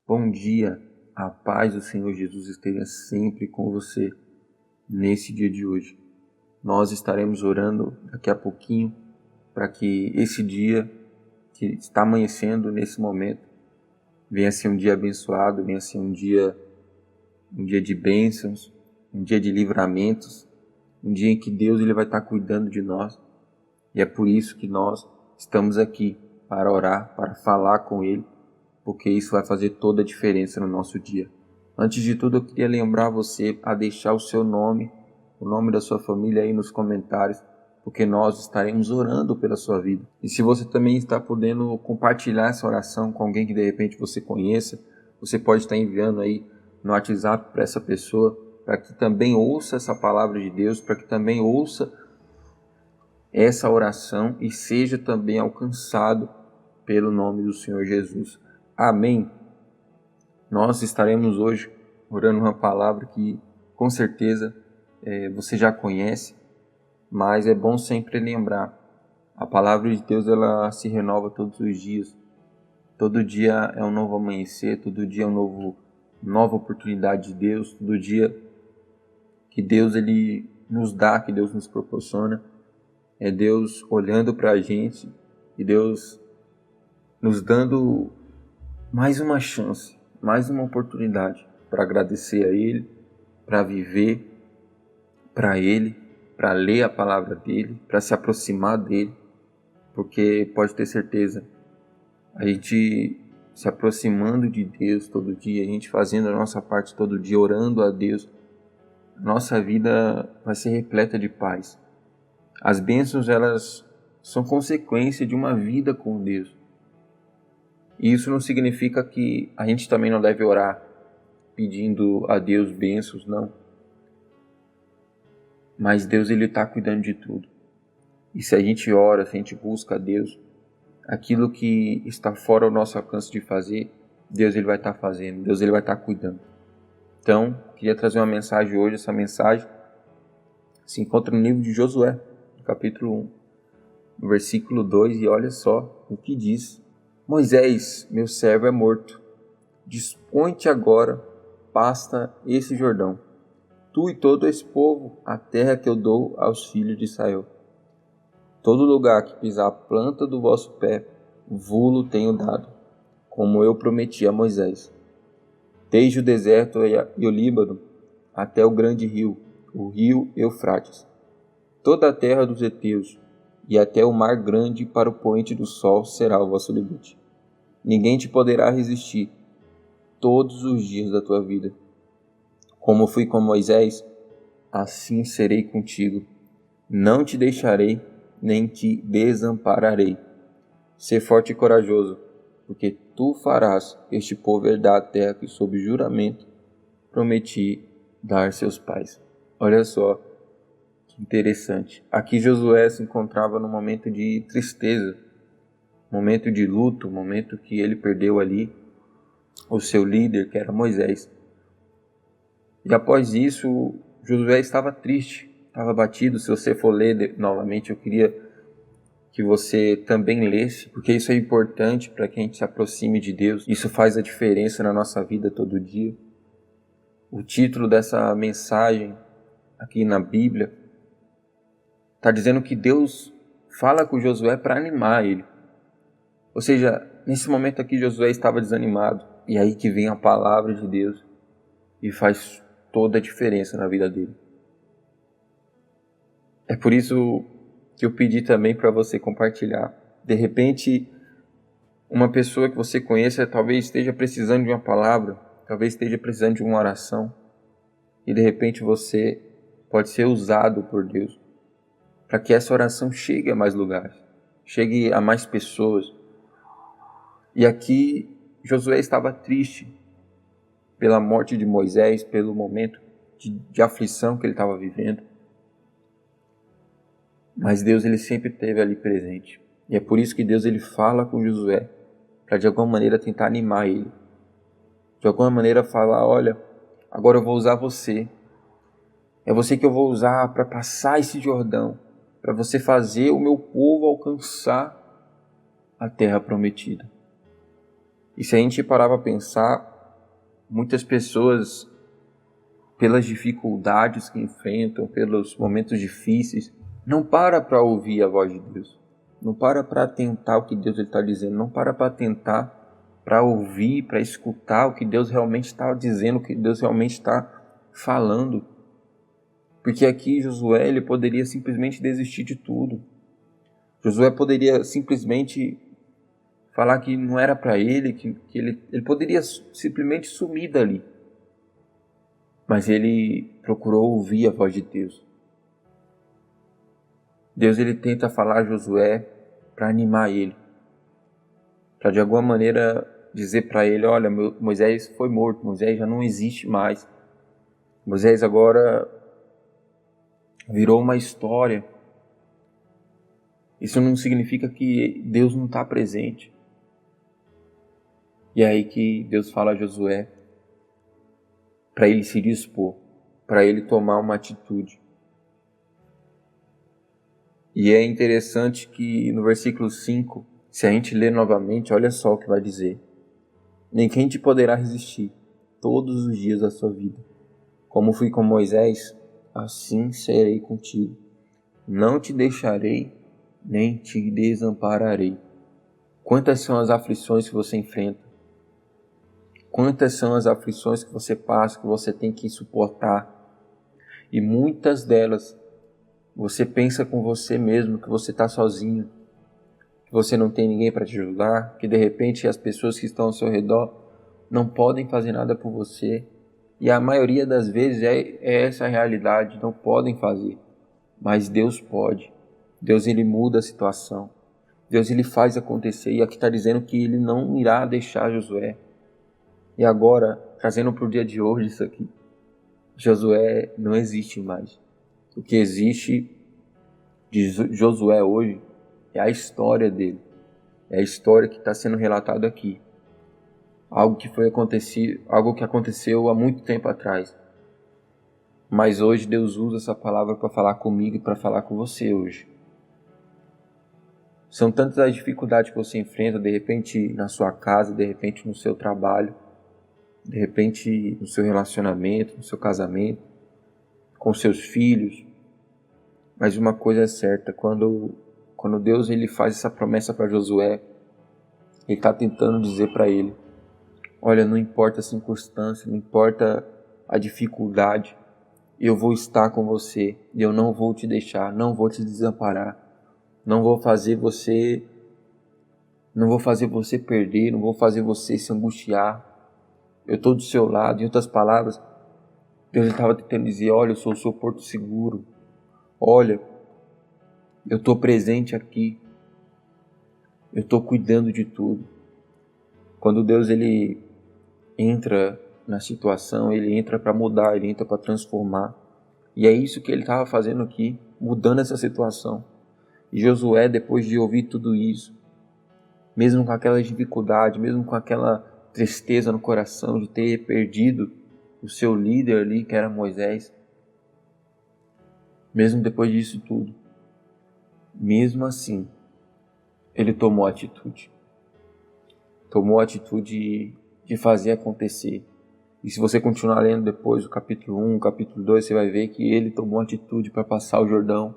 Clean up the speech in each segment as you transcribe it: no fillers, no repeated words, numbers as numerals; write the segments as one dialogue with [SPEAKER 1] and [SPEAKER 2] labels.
[SPEAKER 1] Bom dia, a paz do Senhor Jesus esteja sempre com você nesse dia de hoje. Nós estaremos orando daqui a pouquinho para que esse dia que está amanhecendo nesse momento venha ser um dia abençoado, venha ser um dia de bênçãos, um dia de livramentos, um dia em que Deus ele vai estar cuidando de nós. E é por isso que nós estamos aqui para orar, para falar com Ele, porque isso vai fazer toda a diferença no nosso dia. Antes de tudo, eu queria lembrar você a deixar o seu nome, o nome da sua família aí nos comentários, porque nós estaremos orando pela sua vida. E se você também está podendo compartilhar essa oração com alguém que de repente você conheça, você pode estar enviando aí no WhatsApp para essa pessoa, para que também ouça essa palavra de Deus, para que também ouça essa oração e seja também alcançado pelo nome do Senhor Jesus. Amém. Nós estaremos hoje orando uma palavra que com certeza você já conhece, mas é bom sempre lembrar. A palavra de Deus ela se renova todos os dias. Todo dia é um novo amanhecer, todo dia é uma nova oportunidade de Deus, todo dia que Deus ele nos dá, que Deus nos proporciona. É Deus olhando para a gente e Deus nos dando mais uma chance, mais uma oportunidade para agradecer a Ele, para viver para Ele, para ler a palavra dEle, para se aproximar dEle, porque pode ter certeza, a gente se aproximando de Deus todo dia, a gente fazendo a nossa parte todo dia, orando a Deus, nossa vida vai ser repleta de paz. As bênçãos, elas são consequência de uma vida com Deus. E isso não significa que a gente também não deve orar pedindo a Deus bênçãos, não. Mas Deus ele está cuidando de tudo. E se a gente ora, se a gente busca a Deus, aquilo que está fora do nosso alcance de fazer, Deus ele vai estar fazendo, Deus ele vai estar cuidando. Então, queria trazer uma mensagem hoje. Essa mensagem se encontra no livro de Josué, no capítulo 1, no versículo 2, e olha só o que diz. Moisés, meu servo é morto. Dispõe-te agora, pasta esse Jordão, tu e todo esse povo, a terra que eu dou aos filhos de Israel. Todo lugar que pisar a planta do vosso pé, vulo tenho dado, como eu prometi a Moisés. Desde o deserto e o Líbano, até o grande rio, o rio Eufrates, toda a terra dos heteus, e até o mar grande para o poente do sol será o vosso limite. Ninguém te poderá resistir todos os dias da tua vida. Como fui com Moisés, assim serei contigo. Não te deixarei, nem te desampararei. Sê forte e corajoso, porque tu farás este povo herdar a terra que, sob juramento, prometi dar seus pais. Olha só que interessante. Aqui Josué se encontrava num momento de tristeza, momento de luto, momento que ele perdeu ali o seu líder, que era Moisés. E após isso, Josué estava triste, estava abatido. Se você for ler novamente, eu queria que você também lesse, porque isso é importante para que a gente se aproxime de Deus. Isso faz a diferença na nossa vida todo dia. O título dessa mensagem aqui na Bíblia está dizendo que Deus fala com Josué para animar ele. Ou seja, nesse momento aqui Josué estava desanimado. E aí que vem a palavra de Deus e faz toda a diferença na vida dele. É por isso que eu pedi também para você compartilhar. De repente, uma pessoa que você conheça talvez esteja precisando de uma palavra, talvez esteja precisando de uma oração. E de repente você pode ser usado por Deus para que essa oração chegue a mais lugares, chegue a mais pessoas. E aqui Josué estava triste pela morte de Moisés, pelo momento de aflição que ele estava vivendo. Mas Deus ele sempre esteve ali presente. E é por isso que Deus ele fala com Josué, para de alguma maneira tentar animar ele. De alguma maneira falar, olha, agora eu vou usar você. É você que eu vou usar para passar esse Jordão, para você fazer o meu povo alcançar a terra prometida. E se a gente parar para pensar, muitas pessoas, pelas dificuldades que enfrentam, pelos momentos difíceis, não para ouvir a voz de Deus. Não para atentar o que Deus está dizendo. Não para atentar para ouvir, para escutar o que Deus realmente está dizendo, o que Deus realmente está falando. Porque aqui Josué ele poderia simplesmente desistir de tudo. Josué poderia simplesmente falar que não era para ele, que ele poderia simplesmente sumir dali. Mas ele procurou ouvir a voz de Deus. Deus ele tenta falar a Josué para animar ele. Para de alguma maneira dizer para ele, olha, Moisés foi morto, Moisés já não existe mais. Moisés agora virou uma história. Isso não significa que Deus não está presente. E é aí que Deus fala a Josué para ele se dispor, para ele tomar uma atitude. E é interessante que no versículo 5, se a gente ler novamente, olha só o que vai dizer. Nem quem te poderá resistir todos os dias da sua vida. Como fui com Moisés, assim serei contigo. Não te deixarei, nem te desampararei. Quantas são as aflições que você enfrenta? Quantas são as aflições que você passa, que você tem que suportar? E muitas delas, você pensa com você mesmo que você está sozinho, que você não tem ninguém para te ajudar, que de repente as pessoas que estão ao seu redor não podem fazer nada por você. E a maioria das vezes é essa a realidade, não podem fazer. Mas Deus pode. Deus ele muda a situação. Deus ele faz acontecer. E aqui está dizendo que ele não irá deixar Josué. E agora, trazendo para o dia de hoje isso aqui, Josué não existe mais. O que existe de Josué hoje é a história dele. É a história que está sendo relatada aqui. Algo que aconteceu há muito tempo atrás. Mas hoje Deus usa essa palavra para falar comigo e para falar com você hoje. São tantas as dificuldades que você enfrenta, de repente na sua casa, de repente no seu trabalho, de repente no seu relacionamento, no seu casamento, com seus filhos. Mas uma coisa é certa, quando Deus ele faz essa promessa para Josué, ele está tentando dizer para ele, olha, não importa a circunstância, não importa a dificuldade, eu vou estar com você e eu não vou te deixar, não vou te desamparar, não vou fazer você perder, não vou fazer você se angustiar, eu estou do seu lado. Em outras palavras, Deus estava tentando dizer, olha, eu sou o seu porto seguro, olha, eu estou presente aqui, eu estou cuidando de tudo. Quando Deus ele entra na situação, ele entra para mudar, ele entra para transformar. E é isso que ele estava fazendo aqui, mudando essa situação. E Josué, depois de ouvir tudo isso, mesmo com aquela dificuldade, mesmo com aquela tristeza no coração de ter perdido o seu líder ali, que era Moisés, mesmo depois disso tudo, mesmo assim, ele tomou atitude. Tomou a atitude de fazer acontecer. E se você continuar lendo depois o capítulo 1, o capítulo 2, você vai ver que ele tomou atitude para passar o Jordão.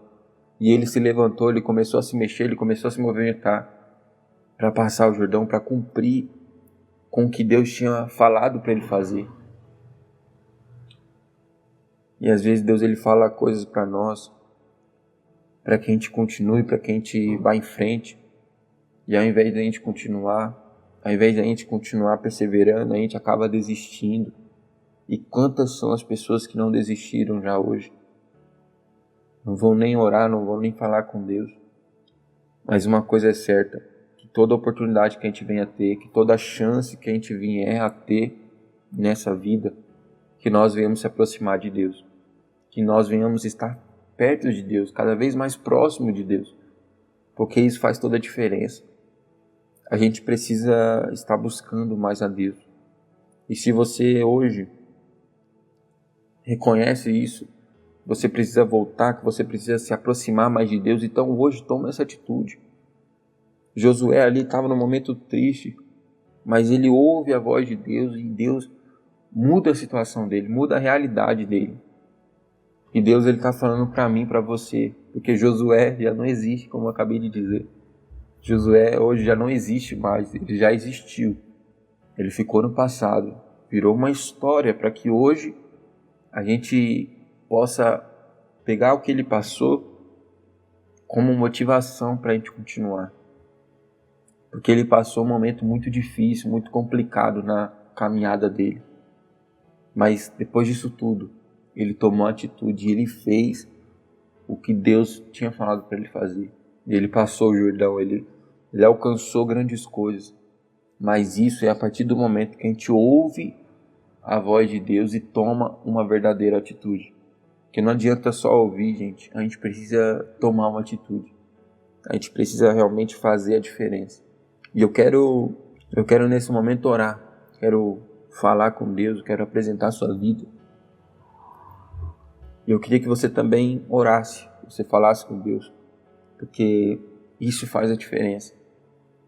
[SPEAKER 1] E ele se levantou, ele começou a se mexer, ele começou a se movimentar para passar o Jordão, para cumprir com o que Deus tinha falado para ele fazer. E às vezes Deus ele fala coisas para nós, para que a gente continue, para que a gente vá em frente. E ao invés de a gente continuar, ao invés de a gente continuar perseverando, a gente acaba desistindo. E quantas são as pessoas que não desistiram já hoje? Não vão nem orar, não vão nem falar com Deus. Mas uma coisa é certa, que toda oportunidade que a gente venha a ter, que toda chance que a gente vier a ter nessa vida, que nós venhamos se aproximar de Deus. Que nós venhamos estar perto de Deus, cada vez mais próximo de Deus. Porque isso faz toda a diferença. A gente precisa estar buscando mais a Deus. E se você hoje reconhece isso, você precisa voltar, que você precisa se aproximar mais de Deus, então hoje toma essa atitude. Josué ali estava num momento triste, mas ele ouve a voz de Deus e Deus muda a situação dele, muda a realidade dele. E Deus está falando para mim, para você, porque Josué já não existe, como eu acabei de dizer. Josué hoje já não existe mais, ele já existiu. Ele ficou no passado, virou uma história para que hoje a gente possa pegar o que ele passou como motivação para a gente continuar. Porque ele passou um momento muito difícil, muito complicado na caminhada dele. Mas depois disso tudo, ele tomou atitude e ele fez o que Deus tinha falado para ele fazer. Ele passou o Jordão, ele alcançou grandes coisas. Mas isso é a partir do momento que a gente ouve a voz de Deus e toma uma verdadeira atitude. Porque não adianta só ouvir, gente. A gente precisa tomar uma atitude. A gente precisa realmente fazer a diferença. E eu quero nesse momento orar. Quero falar com Deus, quero apresentar a sua vida. E eu queria que você também orasse, você falasse com Deus, porque isso faz a diferença.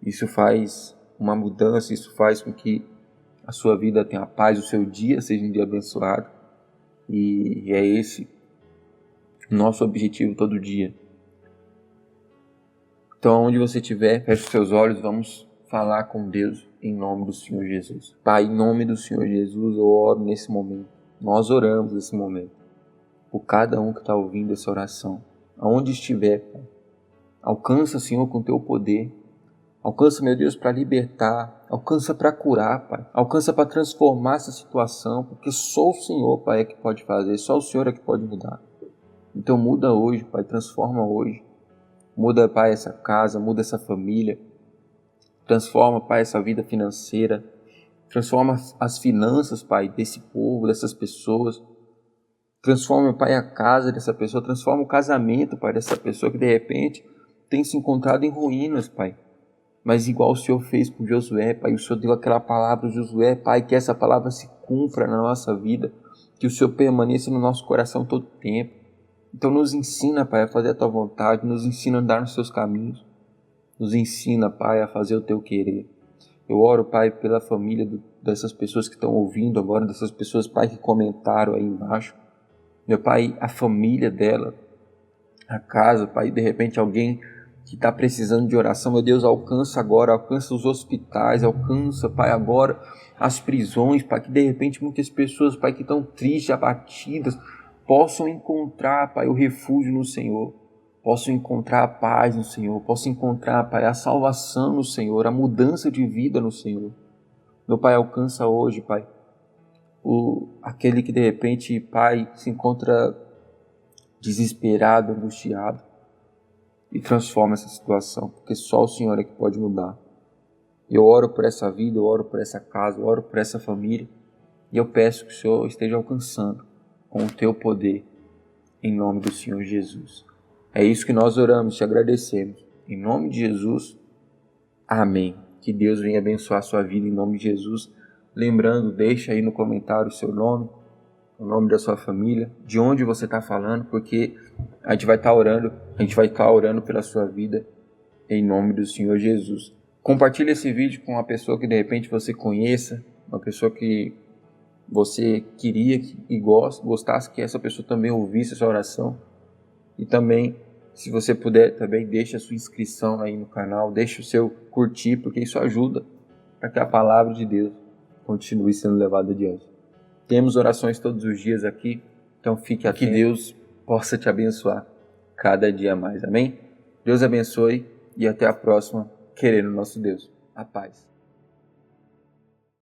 [SPEAKER 1] Isso faz uma mudança, isso faz com que a sua vida tenha paz, o seu dia seja um dia abençoado. E é esse o nosso objetivo todo dia. Então, onde você estiver, feche os seus olhos, vamos falar com Deus em nome do Senhor Jesus. Pai, em nome do Senhor Jesus, eu oro nesse momento. Nós oramos nesse momento por cada um que está ouvindo essa oração. Aonde estiver, Pai, alcança, Senhor, com o teu poder. Alcança, meu Deus, para libertar. Alcança para curar, Pai. Alcança para transformar essa situação, porque só o Senhor, Pai, é que pode fazer. Só o Senhor é que pode mudar. Então muda hoje, Pai. Transforma hoje. Muda, Pai, essa casa. Muda essa família. Transforma, Pai, essa vida financeira. Transforma as finanças, Pai, desse povo, dessas pessoas. Transforma, Pai, a casa dessa pessoa. Transforma o casamento, Pai, dessa pessoa que de repente tem se encontrado em ruínas, Pai. Mas igual o Senhor fez com Josué, Pai, o Senhor deu aquela palavra a Josué, Pai, que essa palavra se cumpra na nossa vida, que o Senhor permaneça no nosso coração todo o tempo. Então nos ensina, Pai, a fazer a Tua vontade, nos ensina a andar nos Teus caminhos, nos ensina, Pai, a fazer o Teu querer. Eu oro, Pai, pela família dessas pessoas que estão ouvindo agora, dessas pessoas, Pai, que comentaram aí embaixo. Meu Pai, a família dela, a casa, Pai, de repente alguém que está precisando de oração, meu Deus, alcança agora, alcança os hospitais, alcança, Pai, agora as prisões, Pai, que de repente muitas pessoas, Pai, que estão tristes, abatidas, possam encontrar, Pai, o refúgio no Senhor, possam encontrar a paz no Senhor, possam encontrar, Pai, a salvação no Senhor, a mudança de vida no Senhor. Meu Pai, alcança hoje, Pai, aquele que de repente, Pai, se encontra desesperado, angustiado, e transforma essa situação, porque só o Senhor é que pode mudar. Eu oro por essa vida, eu oro por essa casa, eu oro por essa família, e eu peço que o Senhor esteja alcançando com o Teu poder, em nome do Senhor Jesus. É isso que nós oramos, te agradecemos. Em nome de Jesus, amém. Que Deus venha abençoar a sua vida em nome de Jesus. Lembrando, deixa aí no comentário o seu nome, o nome da sua família, de onde você está falando, porque a gente vai estar orando pela sua vida em nome do Senhor Jesus. Compartilhe esse vídeo com uma pessoa que de repente você conheça, uma pessoa que você queria e gostasse que essa pessoa também ouvisse essa oração. E também, se você puder, também deixe a sua inscrição aí no canal, deixe o seu curtir, porque isso ajuda para que a palavra de Deus continue sendo levada adiante. Temos orações todos os dias aqui, então fique atento. Que Deus possa te abençoar cada dia mais, amém? Deus abençoe e até a próxima, querendo nosso Deus. A paz.